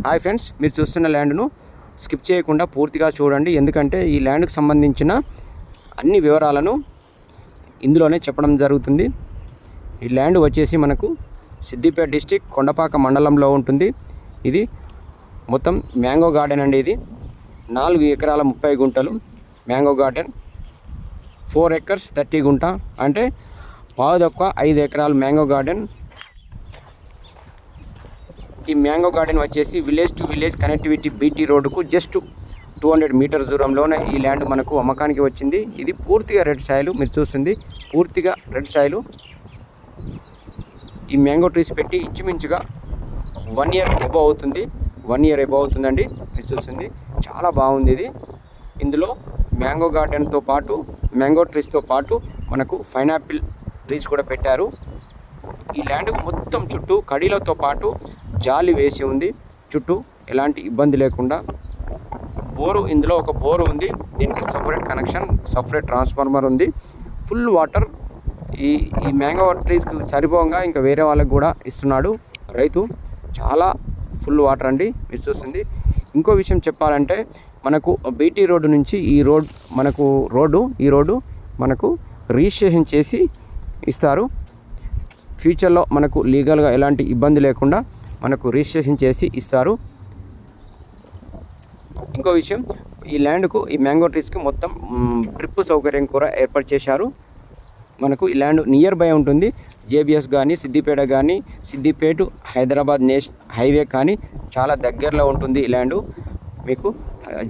Hi friends, మీరు చూస్తున్న ల్యాండ్ను skip చేయకుండా పూర్తిగా చూడండి. ఎందుకంటే ఈ ల్యాండ్కి సంబంధించిన అన్ని వివరాలను ఇందులోనే చెప్పడం జరుగుతుంది. ఈ ల్యాండ్ వచ్చేసి మనకు సిద్దిపేట డిస్టిక్ కొండపాక మండలంలో ఉంటుంది. ఇది మొత్తం మ్యాంగో గార్డెన్ అండి. ఇది 4 ఎకరాల 30 గుంటలు మ్యాంగో గార్డెన్. 4 acres 30 గుంట అంటే 5 ఎకరాలు మ్యాంగో గార్డెన్. ఈ మ్యాంగో గార్డెన్ వచ్చేసి village to village connectivity BT రోడ్డుకు జస్ట్ 200 మీటర్స్ దూరంలోనే ఈ ల్యాండ్ మనకు అమ్మకానికి వచ్చింది. ఇది పూర్తిగా రెడ్ సాయిల్, మీరు చూస్తుంది పూర్తిగా రెడ్ సాయిల్. ఈ మ్యాంగో ట్రీస్ పెట్టి ఇంచుమించుగా 1 year ఎబో అవుతుంది. 1 year ఎబో అవుతుందండి. మీరు చూస్తుంది చాలా బాగుంది ఇది. ఇందులో మ్యాంగో గార్డెన్తో పాటు మ్యాంగో ట్రీస్తో పాటు మనకు పైనాపిల్ ట్రీస్ కూడా పెట్టారు. ఈ ల్యాండ్ మొత్తం చుట్టూ కడీలతో పాటు జాలి వేసి ఉంది. చుట్టూ ఎలాంటి ఇబ్బంది లేకుండా బోరు, ఇందులో ఒక బోరు ఉంది. దీనికి సపరేట్ కనెక్షన్, సపరేట్ ట్రాన్స్ఫార్మర్ ఉంది. ఫుల్ వాటర్ ఈ మ్యాంగో ట్రీస్కి సరిపోగా ఇంకా వేరే వాళ్ళకి కూడా ఇస్తున్నాడు రైతు. చాలా ఫుల్ వాటర్ అండి, మీరు చూస్తుంది. ఇంకో విషయం చెప్పాలంటే మనకు బీటీ రోడ్డు నుంచి ఈ రోడ్డు మనకు రిజిస్ట్రేషన్ చేసి ఇస్తారు. ఫ్యూచర్లో మనకు లీగల్గా ఎలాంటి ఇబ్బంది లేకుండా మనకు రిజిస్ట్రేషన్ చేసి ఇస్తారు. ఇంకో విషయం, ఈ ల్యాండ్కు ఈ మ్యాంగో ట్రీస్కి మొత్తం డ్రిప్ సౌకర్యం కూడా ఏర్పాటు చేశారు. మనకు ఈ ల్యాండ్ నియర్ బై ఉంటుంది. జేబీఎస్ కానీ సిద్దిపేట కానీ సిద్దిపేట హైదరాబాద్ హైవే కానీ చాలా దగ్గరలో ఉంటుంది ఈ ల్యాండ్. మీకు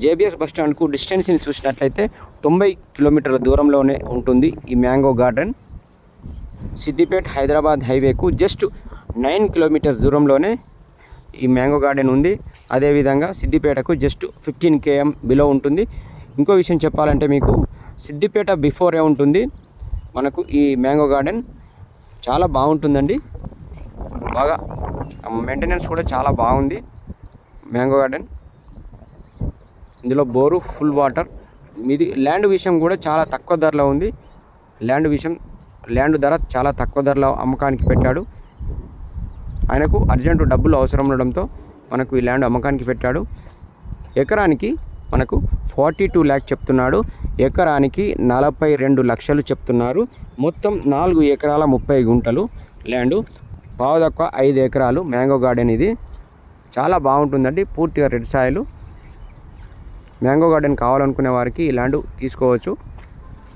జేబీఎస్ బస్ స్టాండ్కు డిస్టెన్స్ని చూసినట్లయితే 90 కిలోమీటర్ల దూరంలోనే ఉంటుంది ఈ మ్యాంగో గార్డెన్. సిద్దిపేట హైదరాబాద్ హైవేకు జస్ట్ 9 కిలోమీటర్స్ దూరంలోనే ఈ మ్యాంగో గార్డెన్ ఉంది. అదేవిధంగా సిద్దిపేటకు జస్ట్ 15 km బిలో ఉంటుంది. ఇంకో విషయం చెప్పాలంటే మీకు సిద్దిపేట బిఫోరే ఉంటుంది మనకు ఈ మ్యాంగో గార్డెన్. చాలా బాగుంటుందండి, బాగా మెయింటెనెన్స్ కూడా చాలా బాగుంది మ్యాంగో గార్డెన్. ఇందులో బోరు, ఫుల్ వాటర్. మీది ల్యాండ్ విషయం కూడా చాలా తక్కువ ధరలో ఉంది. ల్యాండ్ ధర చాలా తక్కువ ధరలో అమ్మకానికి పెట్టాడు. ఆయనకు అర్జెంటు డబ్బులు అవసరం ఉండడంతో మనకు ఈ ల్యాండ్ అమ్మకానికి పెట్టాడు. ఎకరానికి మనకు 42 lakhs చెప్తున్నాడు. ఎకరానికి 42 లక్షలు చెప్తున్నారు. మొత్తం 4 ఎకరాల 30 గుంటలు ల్యాండు, 5 ఎకరాలు మ్యాంగో గార్డెన్. ఇది చాలా బాగుంటుందండి, పూర్తిగా రెడ్ సాయిల్. మ్యాంగో గార్డెన్ కావాలనుకునే వారికి ఈ ల్యాండ్ తీసుకోవచ్చు.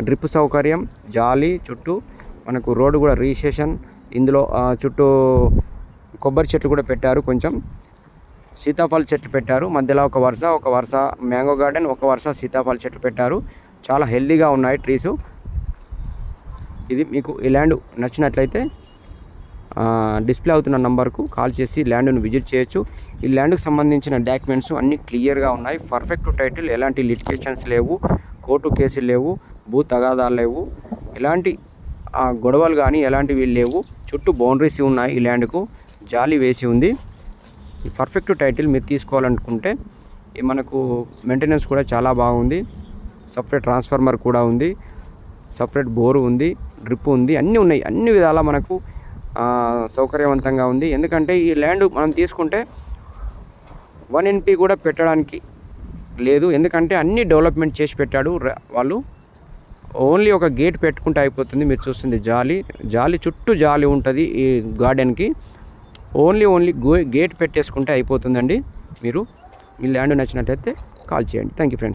డ్రిప్ సౌకర్యం, జాలి, చుట్టూ మనకు రోడ్డు కూడా రిజిస్ట్రేషన్. ఇందులో చుట్టూ కొబ్బరి చెట్లు కూడా పెట్టారు, కొంచెం సీతాఫల చెట్లు పెట్టారు. మధ్యలో ఒక వరుస మ్యాంగో గార్డెన్, ఒక వరుస సీతాఫల చెట్లు పెట్టారు. చాలా హెల్తీగా ఉన్నాయి ట్రీసు. ఇది మీకు ఈ ల్యాండ్ నచ్చినట్లయితే డిస్ప్లే అవుతున్న నంబర్కు కాల్ చేసి ల్యాండ్ను విజిట్ చేయొచ్చు. ఈ ల్యాండ్కు సంబంధించిన డాక్యుమెంట్స్ అన్నీ క్లియర్గా ఉన్నాయి. పర్ఫెక్ట్ టైటిల్, ఎలాంటి లిటిగేషన్స్ లేవు, కోర్టు కేసులు లేవు, భూ తగాదాలు లేవు, ఎలాంటి గొడవలు కానీ ఎలాంటివి లేవు. చుట్టూ బౌండరీస్ ఉన్నాయి. ఈ ల్యాండ్కు జాలి వేసి ఉంది. ఈ పర్ఫెక్ట్ టైటిల్ మీరు తీసుకోవాలనుకుంటే మనకు మెయింటెనెన్స్ కూడా చాలా బాగుంది. సపరేట్ ట్రాన్స్ఫార్మర్ కూడా ఉంది, సపరేట్ బోరు ఉంది, డ్రిప్ ఉంది, అన్నీ ఉన్నాయి. అన్ని విధాలా మనకు సౌకర్యవంతంగా ఉంది. ఎందుకంటే ఈ ల్యాండ్ మనం తీసుకుంటే 1 NP కూడా పెట్టడానికి లేదు. ఎందుకంటే అన్ని డెవలప్మెంట్ చేసి పెట్టాడు వాళ్ళు. ఓన్లీ ఒక గేట్ పెట్టుకుంటే అయిపోతుంది. మీరు చూస్తుంది జాలి చుట్టూ జాలి ఉంటుంది ఈ గార్డెన్కి. ఓన్లీ గేట్ పెట్టేసుకుంటే అయిపోతుందండి. మీరు ఈ ల్యాండ్ నచ్చినట్లయితే కాల్ చేయండి. Thank you friends.